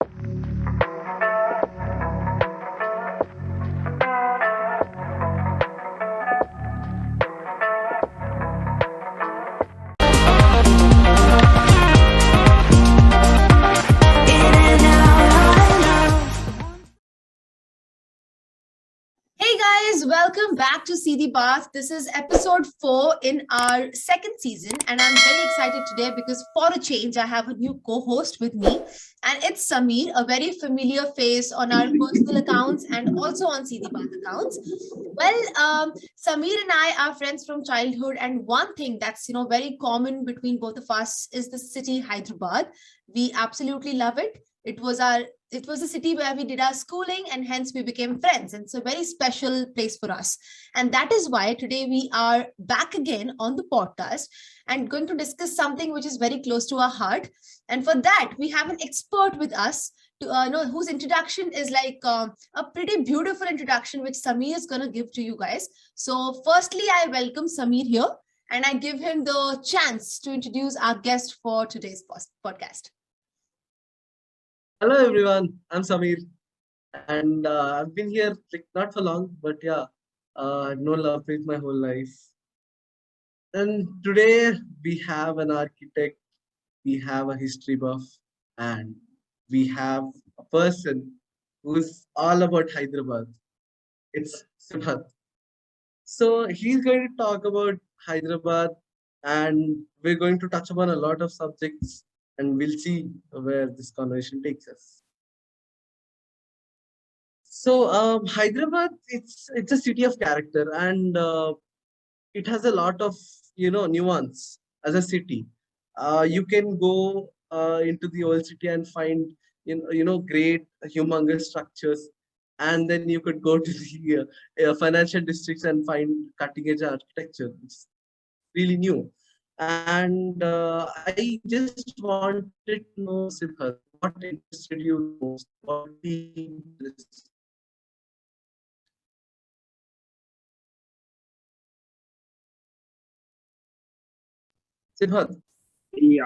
Hey guys, welcome back to See the Bath. This is episode 4 in our second season, and I'm very excited today because for a change, I have a new co-host with me, and it's Samir, a very familiar face on our personal accounts and also on See the Bath accounts. Samir and I are friends from childhood, and one thing that's very common between both of us is the city Hyderabad. We absolutely love it. It was a city where we did our schooling and hence we became friends. And it's a very special place for us. And that is why today we are back again on the podcast and going to discuss something which is very close to our heart. And for that, we have an expert with us to know whose introduction is like a pretty beautiful introduction, which Samir is going to give to you guys. So firstly, I welcome Samir here and I give him the chance to introduce our guest for today's podcast. Hello everyone, I'm Samir, and I've been here like not for long, but yeah, I've known Lovepreet my whole life. And today we have an architect, we have a history buff, and we have a person who's all about Hyderabad. It's Sibghat. So he's going to talk about Hyderabad, and we're going to touch upon a lot of subjects, and we'll see where this conversation takes us. So Hyderabad, it's a city of character, and it has a lot of nuance as a city. You can go into the old city and find great humongous structures, and then you could go to the financial districts and find cutting edge architecture, which is really new. And I just wanted to know, Siddharth, what interested you most? What interests Siddharth? Yeah,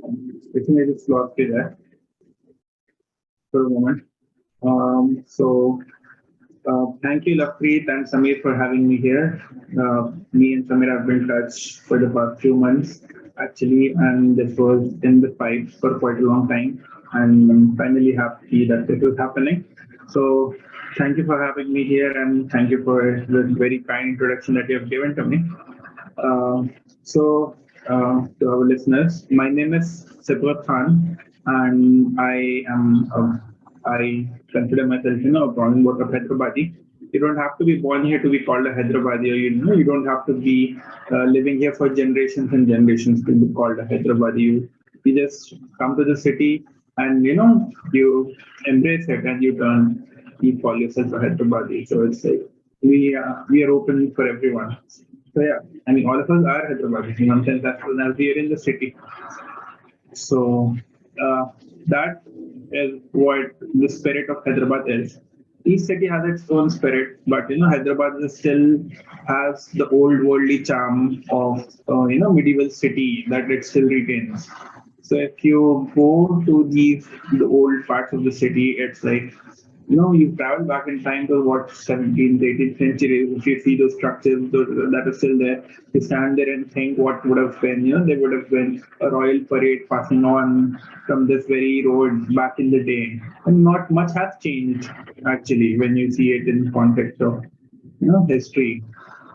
I think I just lost you there for a moment. Thank you, Lakpreet and Samir, for having me here. Me and Samir have been in touch for the past few months, actually, and this was in the pipes for quite a long time. And I'm finally happy that it was happening. So, thank you for having me here, and thank you for the very kind introduction that you have given to me. Uh, to our listeners, my name is Sibghat Khan, and I consider myself, born and brought up Hyderabadi. You don't have to be born here to be called a Hyderabadi, or you don't have to be living here for generations and generations to be called a Hyderabadi. You just come to the city, and you embrace it, and you call yourself a Hyderabadi. So it's like we are open for everyone. So yeah, I mean, all of us are Hyderabadis in some sense as soon as we are in the city. So uh, that is what the spirit of Hyderabad is. Each city has its own spirit, but Hyderabad still has the old worldly charm of medieval city that it still retains. So if you go to the old parts of the city, it's like you travel back in time to what 17th, 18th century. If you see those structures that are still there, you stand there and think what would have been. They would have been a royal parade passing on from this very road back in the day, and not much has changed actually when you see it in context of history.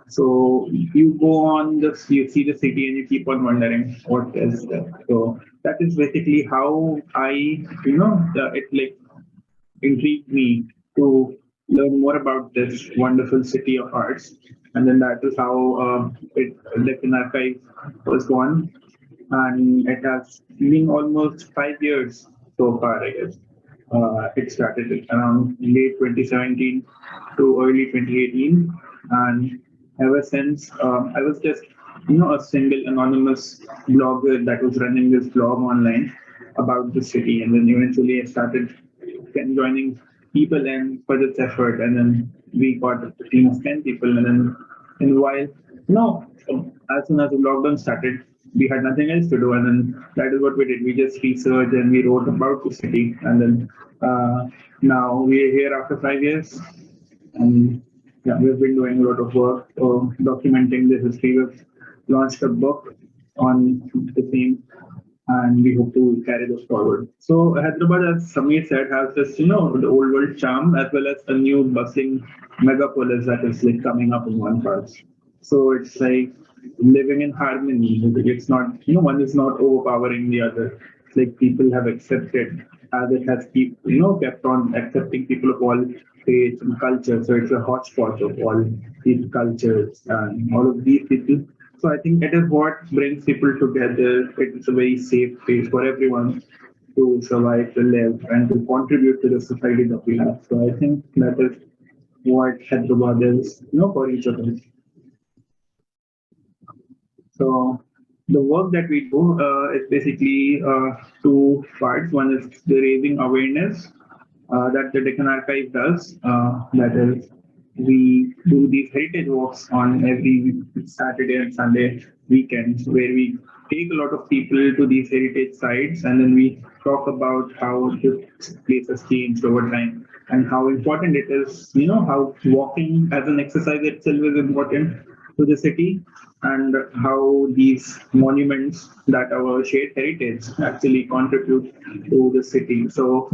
So you go on this, you see the city, and you keep on wondering what is there. So that is basically how it like intrigued me to learn more about this wonderful city of ours. And then that is how Deccan Archive was born. And it has been almost 5 years so far, I guess. It started around late 2017 to early 2018. And ever since, I was just, a single anonymous blogger that was running this blog online about the city. And then eventually I started joining people in for this effort, and then we got a team of 10 people. And then, in a while, as soon as the lockdown started, we had nothing else to do, and then that is what we did. We just researched and we wrote about the city, and then now we're here after 5 years, and yeah, we've been doing a lot of work documenting the history. We've launched a book on the theme, and we hope to carry this forward. So Hyderabad, as Samir said, has this, the old world charm as well as a new bustling megapolis that is like coming up in one part. So it's like living in harmony. It's not, one is not overpowering the other. It's like people have accepted as it has kept on accepting people of all faiths and cultures. So it's a hodgepodge of all these cultures and all of these people. So I think that is what brings people together. It's a very safe place for everyone to survive, to live, and to contribute to the society that we have. So I think that is what Hyderabad is, for each of us. So the work that we do is basically two parts. One is the raising awareness that the Deccan Archive does. That is, we do these heritage walks on every Saturday and Sunday weekends, where we take a lot of people to these heritage sites, and then we talk about how this place has changed over time and how important it is. How walking as an exercise itself is important to the city, and how these monuments that our shared heritage actually contribute to the city. So,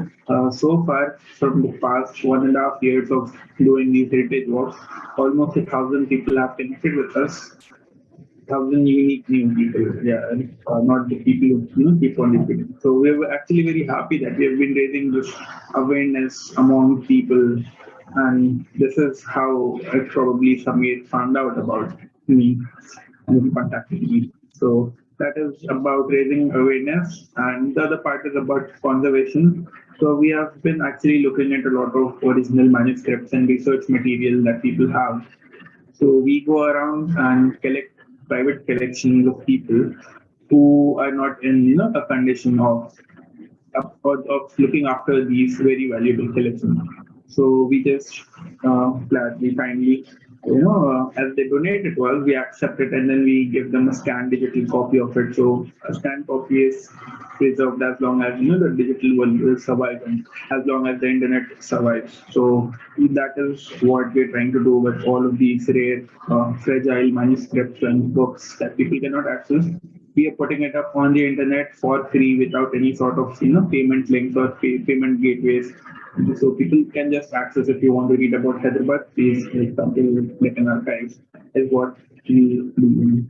so far from the past 1.5 years of doing these heritage walks, almost 1,000 people have connected with us. 1,000 unique new people, yeah, not the people who keep on repeating. So we were actually very happy that we have been raising this awareness among people, and this is how probably Samir found out about me and he contacted me. So that is about raising awareness, and the other part is about conservation. So we have been actually looking at a lot of original manuscripts and research material that people have. So we go around and collect private collections of people who are not in a condition of looking after these very valuable collections. So we just gladly, kindly, as they donate it to us, we accept it, and then we give them a scanned digital copy of it. So a scanned copy is preserved as long as the digital one will survive, and as long as the internet survives. So that is what we're trying to do with all of these rare, fragile manuscripts and books that people cannot access. We are putting it up on the internet for free without any sort of payment links or payment gateways. So people can just access. If you want to read about Hyderabad, please come to Deccan Archives is what we do.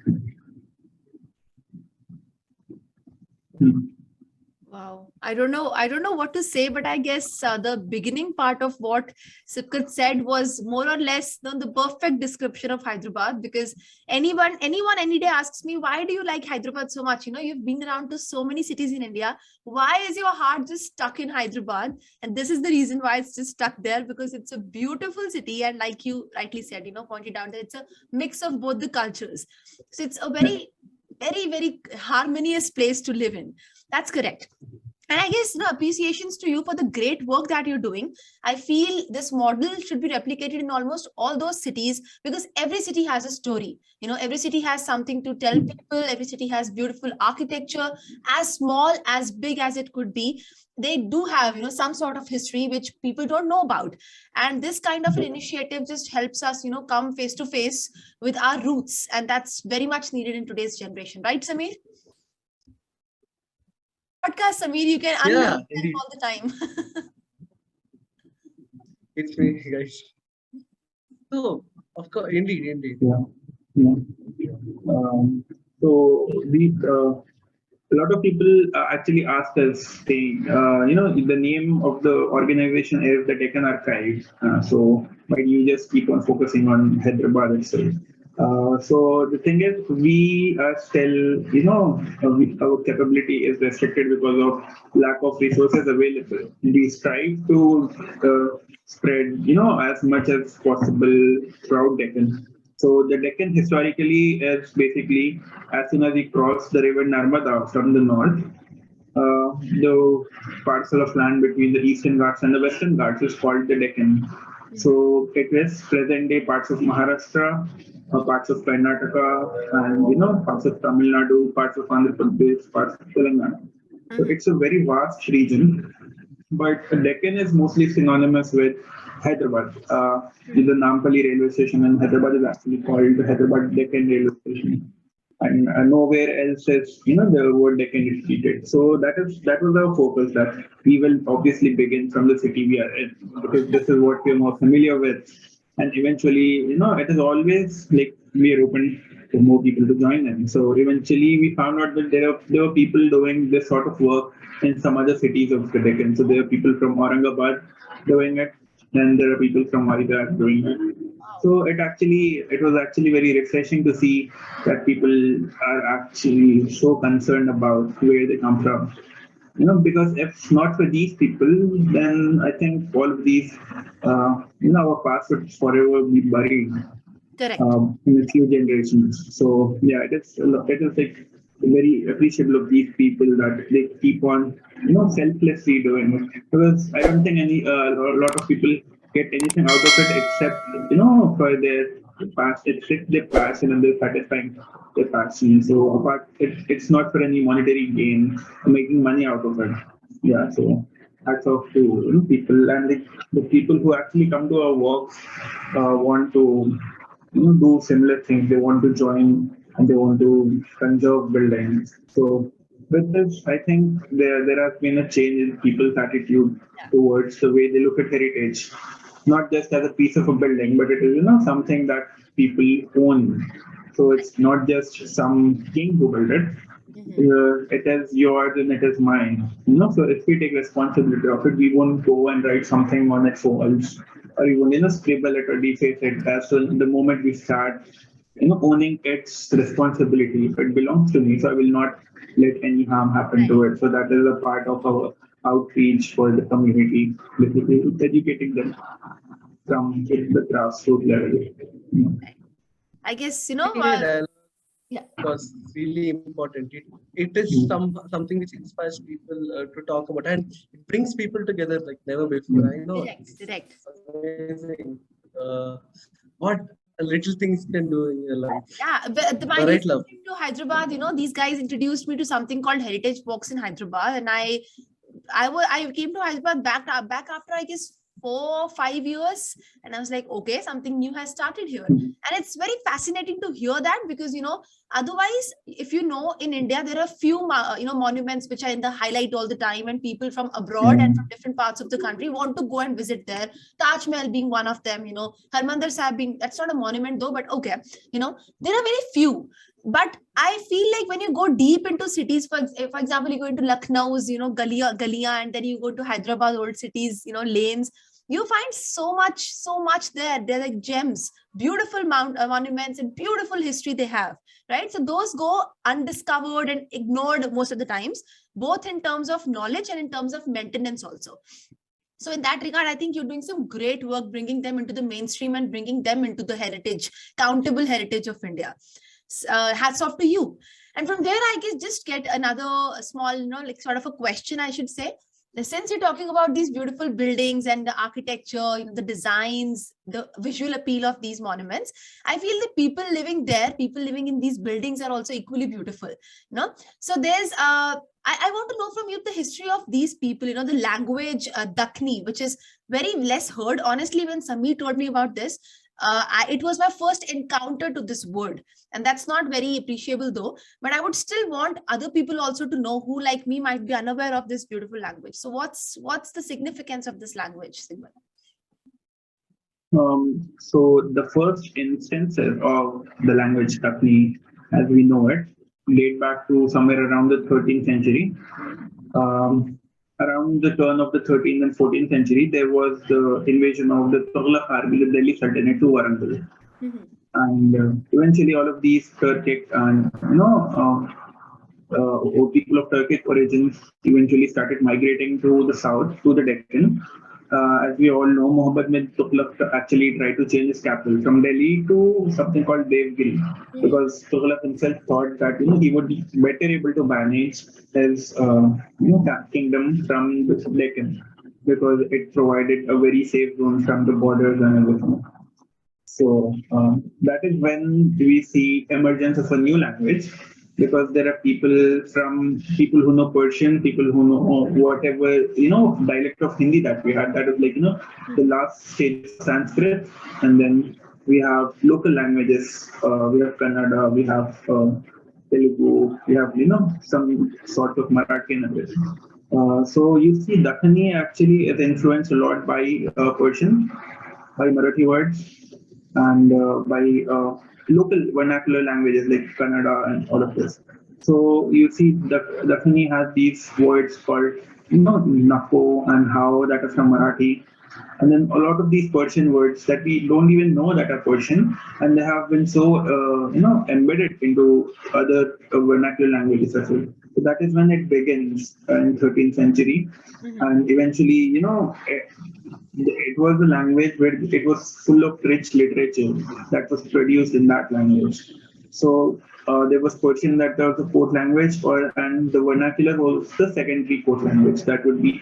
Wow. I don't know what to say, but I guess the beginning part of what Sibghat said was more or less the perfect description of Hyderabad, because anyone any day asks me, why do you like Hyderabad so much? You've been around to so many cities in India. Why is your heart just stuck in Hyderabad? And this is the reason why it's just stuck there, because it's a beautiful city. And like you rightly said, pointed out that it's a mix of both the cultures. So it's a very, very, very harmonious place to live in. That's correct. And I guess, appreciations to you for the great work that you're doing. I feel this model should be replicated in almost all those cities, because every city has a story. Every city has something to tell people. Every city has beautiful architecture, as small, as big as it could be. They do have, some sort of history which people don't know about. And this kind of an initiative just helps us, come face to face with our roots. And that's very much needed in today's generation. Right, Samir? Podcast, Samir, you can unmute them all the time. It's me, guys. So, of course, indeed. Yeah. So a lot of people actually ask us, saying, the name of the organization is the Deccan Archive. So why do you just keep on focusing on Hyderabad itself? So the thing is, we are still, our capability is restricted because of lack of resources available. We strive to spread, as much as possible throughout Deccan. So the Deccan historically is basically, as soon as we cross the river Narmada from the north, the parcel of land between the Eastern Ghats and the Western Ghats is called the Deccan. So it is present day parts of Maharashtra, parts of Karnataka, and parts of Tamil Nadu, parts of Andhra Pradesh, parts of Telangana. So it's a very vast region, but Deccan is mostly synonymous with Hyderabad. The Nampally railway station in Hyderabad is actually called the Hyderabad Deccan railway station, and nowhere else is the word Deccan is repeated. So that was our focus, that we will obviously begin from the city we are in, because this is what we are more familiar with, and eventually it is always like we are open to more people to join in. So eventually we found out that there were people doing this sort of work in some other cities of the Deccan. So there are people from Aurangabad doing it, and there are people from Hyderabad doing it. So it was actually very refreshing to see that people are actually so concerned about where they come from. Because if not for these people, then I think all of these, our past would forever be buried Correct. in a few generations. So yeah, it is like very appreciable of these people that they keep on selflessly doing it, because I don't think a lot of people get anything out of it except for their past. It's their passion and they're satisfying their passion. So apart, it's not for any monetary gain or making money out of it. Yeah, so hats off to people, and the people who actually come to our works want to do similar things. They want to join and they want to conserve buildings. So with this, I think there has been a change in people's attitude towards the way they look at heritage, not just as a piece of a building, but it is something that people own. So it's not just some king who built it. It is yours and it is mine. So if we take responsibility of it, we won't go and write something on its walls, or we won't scribble it or deface it. As so the moment we start, owning its responsibility, if it belongs to me, so I will not let any harm happen to it. So that is a part of our outreach for the community, basically educating them from the grassroots level. I guess, Everyday dialogue yeah. was really important. It is something which inspires people to talk about, and it brings people together like never before. I know Direct. it's amazing what little things can do in your life. Yeah, but my Right, love. came to Hyderabad, these guys introduced me to something called Heritage Walks in Hyderabad, and I came to Hyderabad back after I guess 4 or 5 years, and I was like, okay, something new has started here, and it's very fascinating to hear that, because otherwise, if in India there are few monuments which are in the highlight all the time, and people from abroad and from different parts of the country want to go and visit there. Taj Mahal being one of them, Harmandir Sahib being, that's not a monument though, but okay, there are very few. But I feel like when you go deep into cities, for example, you go into Lucknow's, Galia, and then you go to Hyderabad old cities, lanes, you find so much there. They're like gems, beautiful monuments and beautiful history they have, right? So those go undiscovered and ignored most of the times, both in terms of knowledge and in terms of maintenance also. So in that regard, I think you're doing some great work, bringing them into the mainstream and bringing them into the countable heritage of India. Hats off to you. And from there, I guess just get another small, like sort of a question, I should say. Since you're talking about these beautiful buildings and the architecture, the designs, the visual appeal of these monuments, I feel the people living there, people living in these buildings are also equally beautiful. So there's I want to know from you the history of these people, the language Dakhni, which is very less heard. Honestly, when Sami told me about this, it was my first encounter to this word, and that's not very appreciable though, but I would still want other people also to know, who like me might be unaware of this beautiful language. So what's the significance of this language, Sibghat? So the first instances of the language Dakhni, as we know it, date back to somewhere around the 13th century. Around the turn of the 13th and 14th century, there was the invasion of the Tughlaq army, the Delhi Sultanate, to Warangal. And eventually all of these Turkic and people of Turkic origins eventually started migrating to the south, to the Deccan. As we all know, Muhammad bin Tughlaq actually tried to change his capital from Delhi to something called Devgiri, because Tughlaq himself thought that he would be better able to manage his kingdom from the Deccan. because it provided a very safe zone from the borders and everything. So that is when we see emergence of a new language, because there are people who know Persian, people who know whatever dialect of Hindi that we had. That is like the last stage of Sanskrit, and then we have local languages. We have Kannada, we have Telugu, we have some sort of Marathi and everything. So you see, Dakhani actually is influenced a lot by Persian, by Marathi words, and by local vernacular languages like Kannada and all of this. So you see, Dakhani has these words called Nako and how, that is from Marathi. And then a lot of these Persian words that we don't even know that are Persian, and they have been so embedded into other vernacular languages as well. So that is when it begins in 13th century, and eventually, it was a language where it was full of rich literature that was produced in that language. So there was Persian, that was the fourth language, and the vernacular was the secondary fourth language. That could be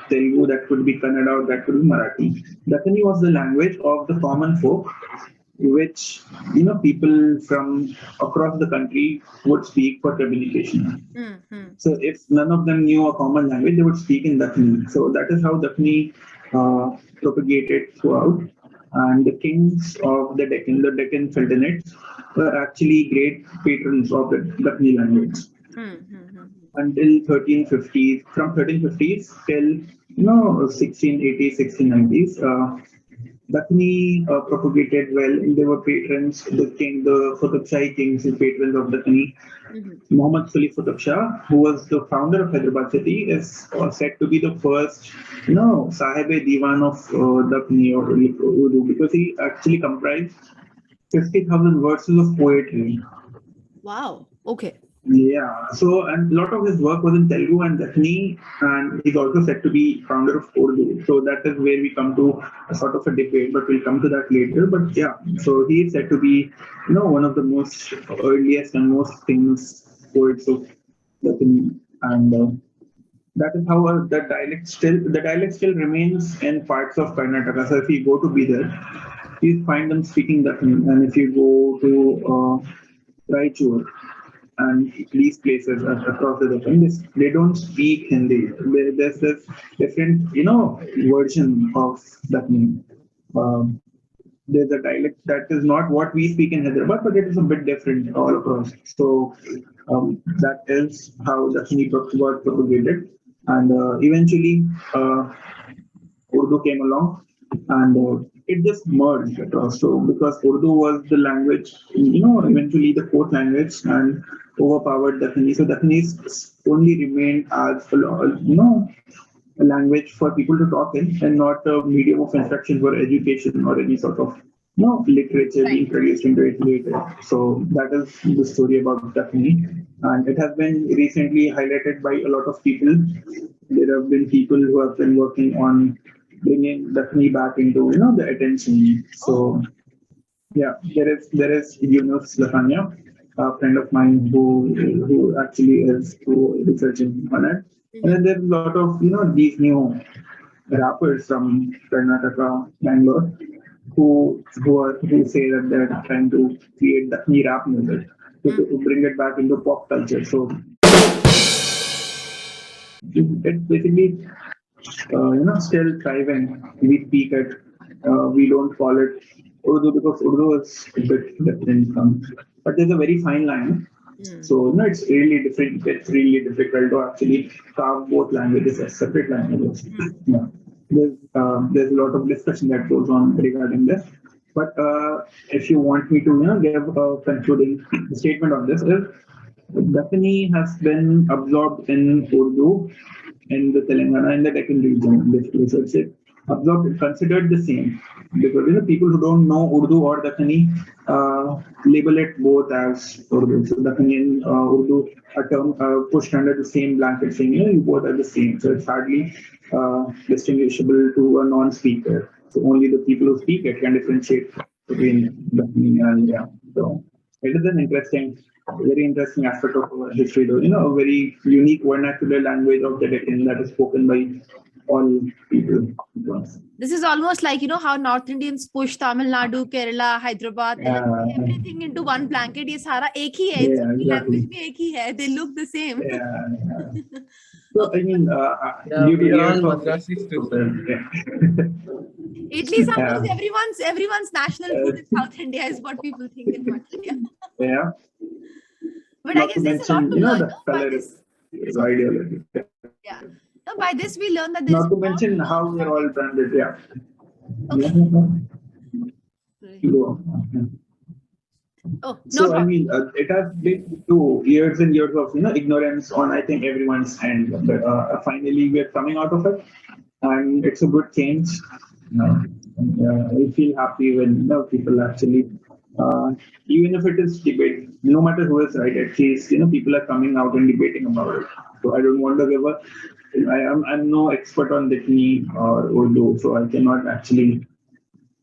Telugu, that could be Kannada, or that could be Marathi. Dakhani was the language of the common folk, which people from across the country would speak for communication. So if none of them knew a common language, they would speak in Dakhani. So that is how Dakhani propagated throughout. And the kings of the Deccan Sultanates, were actually great patrons of the Dakhani language. Until 1350s, from 1350s till 1680s, 1690s, Dakhani propagated well. They were patrons, the Qutb Shahi kings and patrons of Dakhani. Muhammad Sully Qutb Shah, who was the founder of Hyderabad city, is said to be the first, Sahib-e-Diwan of Dakhani or Urdu, because he actually comprised 50,000 verses of poetry. Wow. Okay. Yeah. So, and a lot of his work was in Telugu and Dakhani, and he's also said to be founder of Urdu. So that is where we come to a sort of a debate, but we'll come to that later. But yeah, so he is said to be, one of the most earliest and most famous poets of Dakhani, and that is how the dialect still remains in parts of Karnataka. So if you go to Bidar, you find them speaking Dakhani, and if you go to Raichur and these places across the Deccan, they don't speak Hindi. There's this different, version of Dakhani. Um, there's a dialect that is not what we speak in Hyderabad, but it is a bit different all across. So that is how Dakhani got propagated, and eventually Urdu came along, and it just merged across. So because Urdu was the language, eventually the fourth language, and overpowered Dakhani. So Dakhani only remained as a language for people to talk in, and not a medium of instruction for education or any sort of literature being produced into it later. So that is the story about Dakhani, and it has been recently highlighted by a lot of people. There have been people who have been working on bringing Dakhani back into the attention. So yeah, there is Yunus Lafania, a friend of mine who actually is researching on it. And then there's a lot of these new rappers from Karnataka, Bangalore, who say that they're trying to create Dakhani rap music to bring it back into pop culture. So it's basically still thriving. We speak it. We don't call it Urdu because Urdu is a bit different but there's a very fine line. So it's really different. It's really difficult to actually carve both languages as separate languages. Yeah. There's a lot of discussion that goes on regarding this. But if you want me to give a concluding statement on this, is Dakhani has been absorbed in Urdu in the Telangana and the Deccan region, basically. So it's absorbed, considered the same, because people who don't know Urdu or Dakhani label it both as Urdu. So Dakhani and Urdu are pushed under the same blanket, saying you both are the same. So it's hardly distinguishable to a non-speaker. So only the people who speak it can differentiate between Dakhani and So it is an very interesting aspect of our history, though. A very unique vernacular language of the Deccan that is spoken by all people. This is almost like, how North Indians push Tamil Nadu, Kerala, Hyderabad, everything into one blanket. Ye sara ek hi hai. Yeah, exactly. Language bhi ek hi hai. They look the same. Yeah. So, Okay. I mean, Yeah, due to we are years all of Madrasis too. Idli sambar Yeah. is everyone's national food in South India is what people think in North India. Yeah. But I Not guess to there's a lot mention, to you know, learn the no, by color this. is ideology. Yeah. No, by this we learn that there's Not to more mention to how learn we're from all it. branded. Yeah. Okay. Go on. Oh, no So I problem. mean, it has been 2 years and years of ignorance on I think everyone's end, but finally we are coming out of it, and it's a good change. I feel happy when people actually, even if it is debate, no matter who is right, at least people are coming out and debating about it. So I don't want to give a. I'm no expert on Dakini or Urdu, so I cannot actually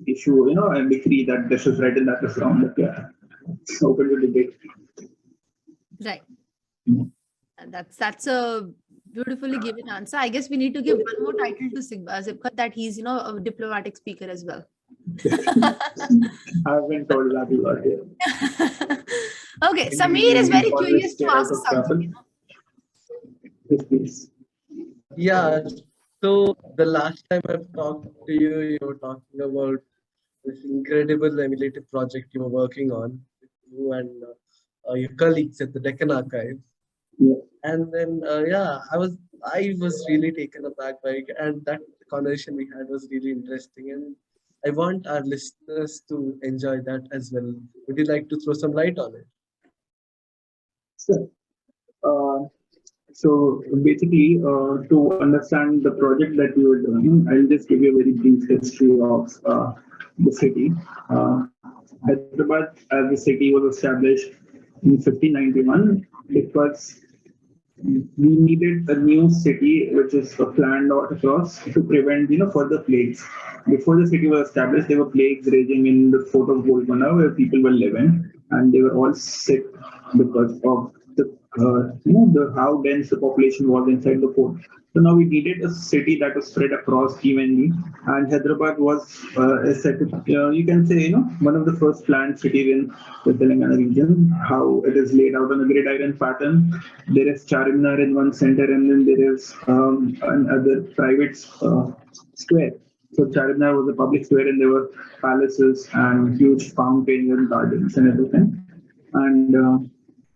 issue a decree that this is right and that is wrong. But yeah, it's open to debate. Right. And that's a beautifully given answer. I guess we need to give one more title to Sibghat, that he's a diplomatic speaker as well. I've been told that a lot here. Okay, Sameer is very Always curious to stay out ask of something. trouble. Yes, please. Yeah. So the last time I've talked to you, you were talking about this incredible emulative project you were working on with you and your colleagues at the Deccan Archive. Yeah. And then I was really taken aback by it, and that conversation we had was really interesting, and I want our listeners to enjoy that as well. Would you like to throw some light on it? So, so basically, to understand the project that we were doing, I'll just give you a very brief history of the city. Hyderabad as a city was established in 1591. It was we needed a new city which is planned out across to prevent further plagues. Before the city was established, there were plagues raging in the fort of Golconda where people were living, and they were all sick because of the how dense the population was inside the fort. So now we needed a city that was spread across evenly, and Hyderabad was you can say one of the first planned cities in the Telangana region. How it is laid out on a gridiron pattern. There is Charminar in one center, and then there is another private square. So Charminar was a public square, and there were palaces and huge fountains and gardens and everything. And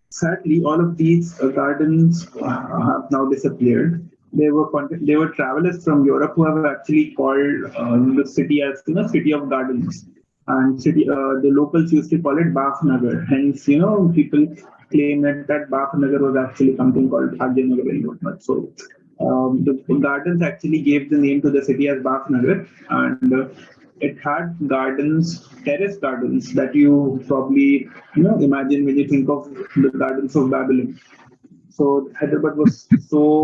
sadly, all of these gardens have now disappeared. They were travelers from Europe who have actually called the city as city of gardens, and the locals used to call it Baf Nagar. Hence, people claim that Baf Nagar was actually something called Bhagya Nagar and whatnot. So the gardens actually gave the name to the city as Baf Nagar, and it had gardens, terrace gardens that you probably imagine when you think of the gardens of Babylon. So Hyderabad was so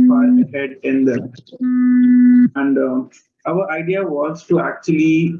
far ahead in there, and our idea was to actually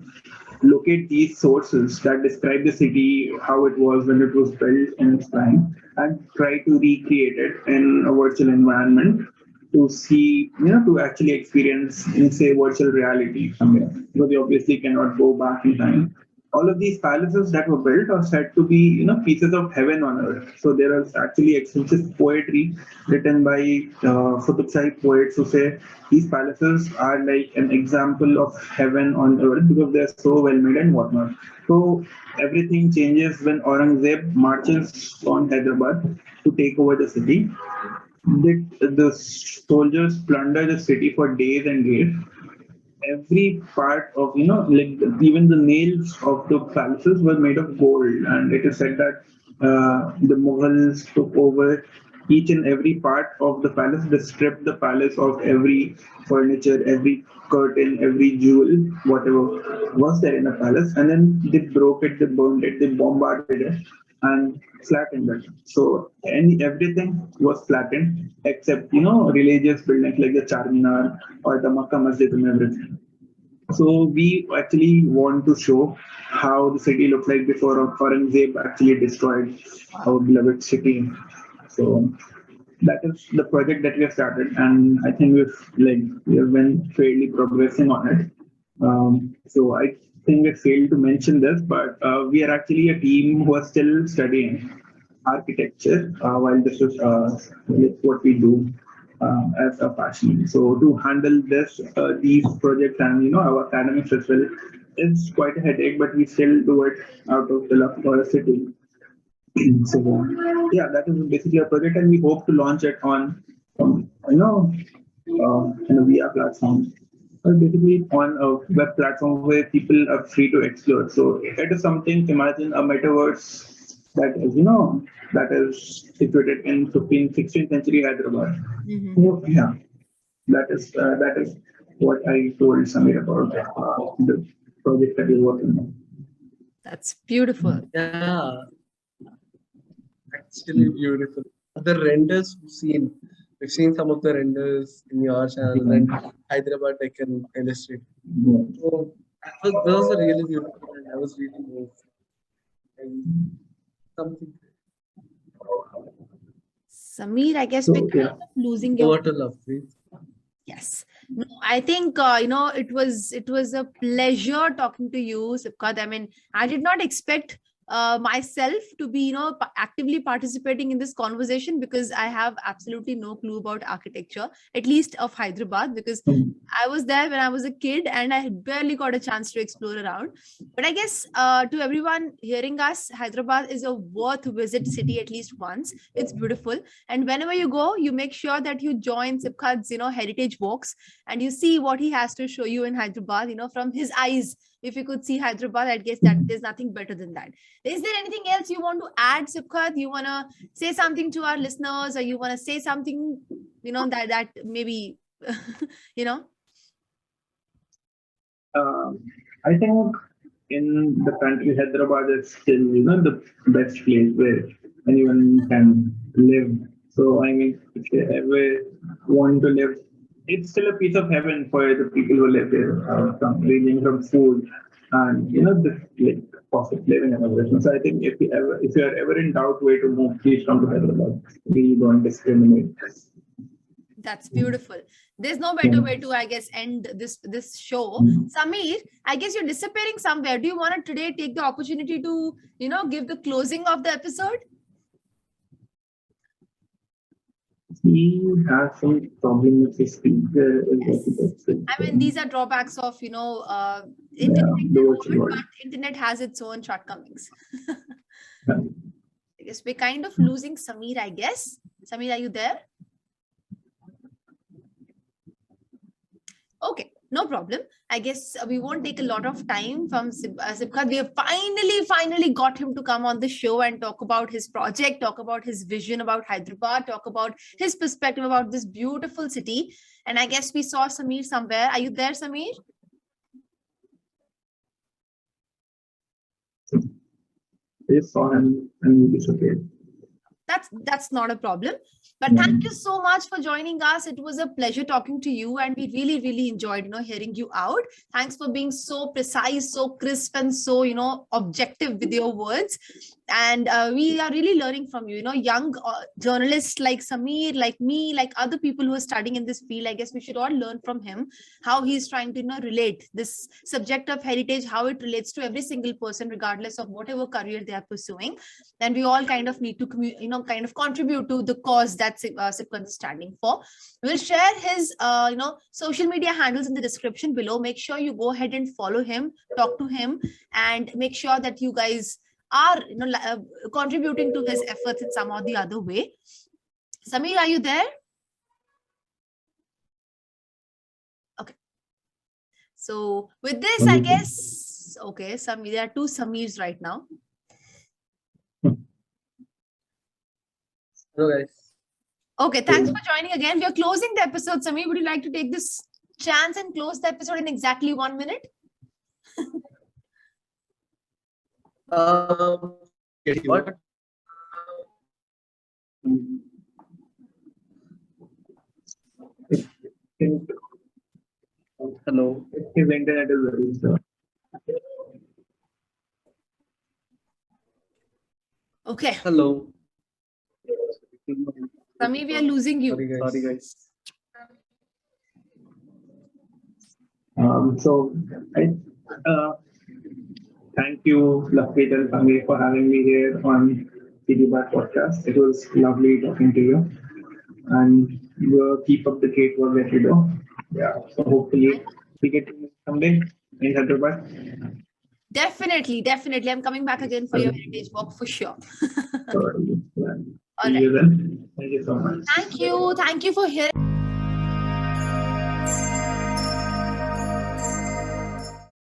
locate these sources that describe the city, how it was when it was built in its time, and try to recreate it in a virtual environment to see, to actually experience in say virtual reality somewhere. Because you obviously cannot go back in time. All of these palaces that were built are said to be, pieces of heaven on earth. So there is actually extensive poetry written by Qutb Shahs poets who say these palaces are like an example of heaven on earth because they're so well made and whatnot. So everything changes when Aurangzeb marches on Hyderabad to take over the city. The soldiers plunder the city for days and days. Every part of like even the nails of the palaces were made of gold, and it is said that the Mughals took over each and every part of the palace. They stripped the palace of every furniture, every curtain, every jewel, whatever was there in the palace, and then they broke it, they burned it, they bombarded it, and flattened it. So everything was flattened except religious buildings like the Charminar or the Makkah Masjid and everything. So we actually want to show how the city looked like before Aurangzeb actually destroyed our beloved city. So that is the project that we have started, and I think we have been fairly progressing on it. So I think we failed to mention this, but we are actually a team who are still studying architecture while this is what we do as a passion. So to handle these projects and our academics as well, it's quite a headache, but we still do it out of the love for the city. So yeah, that is basically a project, and we hope to launch it on in a VR platform, or basically on a web platform where people are free to explore. So it is something. Imagine a metaverse that is situated in 15th, 16th century Hyderabad. So, yeah, that is what I told Samir about the project that we're working on. That's beautiful. Yeah, actually beautiful. The renders we've seen some of the renders in your channel and Hyderabad Deccan Illustrated. So those are really beautiful, and I was really moved. And something Samir, I guess we're kind of losing your over to love, please. Yes. No, I think it was a pleasure talking to you, Sibghat. I mean, I did not expect myself to be actively participating in this conversation, because I have absolutely no clue about architecture, at least of Hyderabad, because I was there when I was a kid and I barely got a chance to explore around. But I guess to everyone hearing us, Hyderabad is a worth visit city at least once. It's beautiful, and whenever you go, you make sure that you join Sibghat's heritage walks, and you see what he has to show you in Hyderabad. From his eyes, if you could see Hyderabad, I guess that there's nothing better than that. Is there anything else you want to add, Sibghat? You want to say something to our listeners, or you want to say something, that maybe, I think in the country, Hyderabad is still, the best place where anyone can live. So, I mean, if they ever want to live, it's still a piece of heaven for the people who live here, ranging from food and, the cost of living and everything. So, I think if you are ever in doubt where to move, please come to Hyderabad. We don't discriminate. That's beautiful. There's no better way to, I guess, end this show. Samir, I guess you're disappearing somewhere. Do you want to today take the opportunity to, give the closing of the episode? He has some problem with his speaker. Yes. I mean, these are drawbacks of, internet, but internet has its own shortcomings. I guess we're kind of losing Samir, I guess. Samir, are you there? Okay, no problem. I guess we won't take a lot of time from Sibghat. We have finally got him to come on the show and talk about his project, talk about his vision about Hyderabad, talk about his perspective about this beautiful city. And I guess we saw Samir somewhere. Are you there, Samir? I saw him and he disappeared. That's not a problem. But thank you so much for joining us. It was a pleasure talking to you, and we really enjoyed hearing you out. Thanks for being so precise, so crisp, and so objective with your words. And we are really learning from you. Young journalists like Samir, like me, like other people who are studying in this field. I guess we should all learn from him how he's trying to relate this subject of heritage, how it relates to every single person, regardless of whatever career they are pursuing. And we all kind of need to kind of contribute to the cause that Sibghat is standing for. We'll share his social media handles in the description below. Make sure you go ahead and follow him, talk to him, and make sure that you guys are contributing to his efforts in some or the other way. Samir, are you there? Okay. So with this, I guess, okay, Samir, there are two Samirs right now. Hello, guys. Okay, thanks for joining again. We are closing the episode. Samir, would you like to take this chance and close the episode in exactly 1 minute? What? Hello. His internet is very slow. Okay. Hello. Sami, we are losing you. Sorry, guys. So, thank you, Lakhpreet and Sami, for having me here on CDBAT podcast. It was lovely talking to you, and you keep up the great work that you do. Yeah, so hopefully we get to meet someday in Hyderabad. Definitely, definitely. I'm coming back again for your heritage walk for sure. So, All see right. you then. Thank you so much. Thank you. Thank you for hearing.